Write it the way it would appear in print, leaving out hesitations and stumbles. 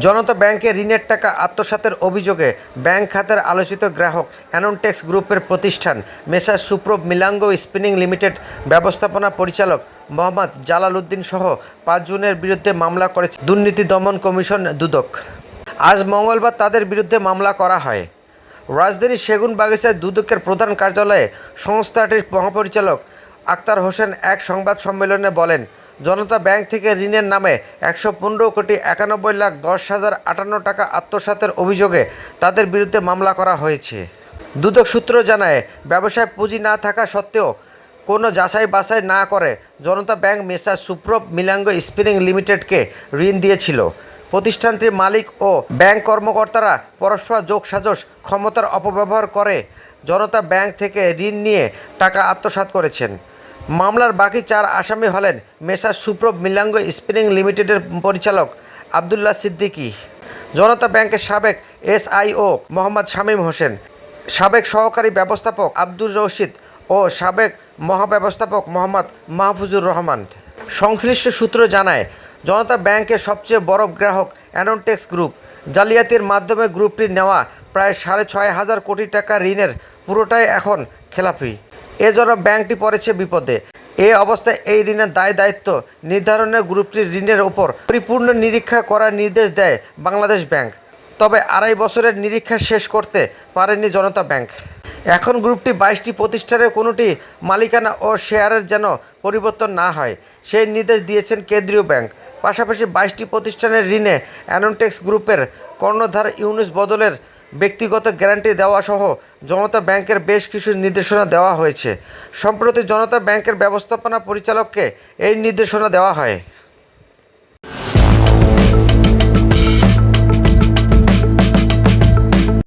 জনতা ব্যাংকে ঋণের টাকা আত্মসাতের অভিযোগে ব্যাংক খাতের আলোচিত গ্রাহক অ্যানোনটেক্স গ্রুপের প্রতিষ্ঠান মেসার্স সুপ্রভ মিলাঙ্গো স্পিনিং লিমিটেড ব্যবস্থাপনা পরিচালক মোহাম্মদ জালাল উদ্দিন সহ ৫ জনের বিরুদ্ধে মামলা করেছে দুর্নীতি দমন কমিশন দুদক। আজ মঙ্গলবার তাদের বিরুদ্ধে মামলা করা হয়। রাজধানীর সেগুনবাগিচায় দুদকের প্রধান কার্যালয়ে সংস্থাটির মহাপরিচালক আক্তার হোসেন এক সংবাদ সম্মেলনে বলেন, জনতা ব্যাংক থেকে ঋণের নামে ১১৫,৯১,১০,০৫৮ টাকা আত্মসাতের অভিযোগে তাদের বিরুদ্ধে মামলা করা হয়েছে। দুদক সূত্র জানায়, ব্যবসায় পুঁজি না থাকা সত্ত্বেও কোনো যাচাই বাছাই না করে জনতা ব্যাংক মেসার্স সুপ্রভ মিলাঙ্গো স্পিনিং লিমিটেডকে ঋণ দিয়েছিল। প্রতিষ্ঠানটির মালিক ও ব্যাংক কর্মকর্তারা পরস্পর যোগসাজশ ক্ষমতার অপব্যবহার করে জনতা ব্যাংক থেকে ঋণ নিয়ে টাকা আত্মসাৎ করেছেন। মামলার বাকি 4 আসামি হলেন মেসার্স সুপ্রভ মিলাঙ্গো স্পিনিং লিমিটেডের পরিচালক আবদুল্লাহ সিদ্দিকী, জনতা ব্যাংকের সাবেক এসআইও মোহাম্মদ শামীম হোসেন, সাবেক সহকারী ব্যবস্থাপক আব্দুর রশিদ ও সাবেক মহাব্যবস্থাপক মোহাম্মদ মাহফুজুর রহমান। সংশ্লিষ্ট সূত্র জানায়, জনতা ব্যাংকের সবচেয়ে বড় গ্রাহক অ্যানোনটেক্স গ্রুপ জালিয়াতির মাধ্যমে গ্রুপটির নেওয়া প্রায় ৬,৫০০ কোটি টাকা ঋণের পুরোটাই এখন খেলাপি। এজন্য ব্যাংকটি পড়েছে বিপদে। এ অবস্থায় এই ঋণের দায়-দায়িত্ব নির্ধারণে গ্রুপটির ঋণের ওপর পরিপূর্ণ নিরীক্ষা করার নির্দেশ দেয় বাংলাদেশ ব্যাংক। তবে ২.৫ বছরের নিরীক্ষা শেষ করতে পারেনি জনতা ব্যাংক। এখন গ্রুপটি ২২টি প্রতিষ্ঠানের কোনোটি মালিকানা ও শেয়ারের যেন পরিবর্তন না হয়, সেই নির্দেশ দিয়েছেন কেন্দ্রীয় ব্যাংক। পাশাপাশি ২২টি প্রতিষ্ঠানের ঋণে অ্যানোনটেক্স গ্রুপের কর্ণধার ইউনুস বদলের ব্যক্তিগত গ্যারান্টি দেওয়া সহ জনতা ব্যাংকের বেশ কিছু নির্দেশনা দেওয়া হয়েছে। সম্প্রতি জনতা ব্যাংকের ব্যবস্থাপনা পরিচালককে এই নির্দেশনা দেওয়া হয়।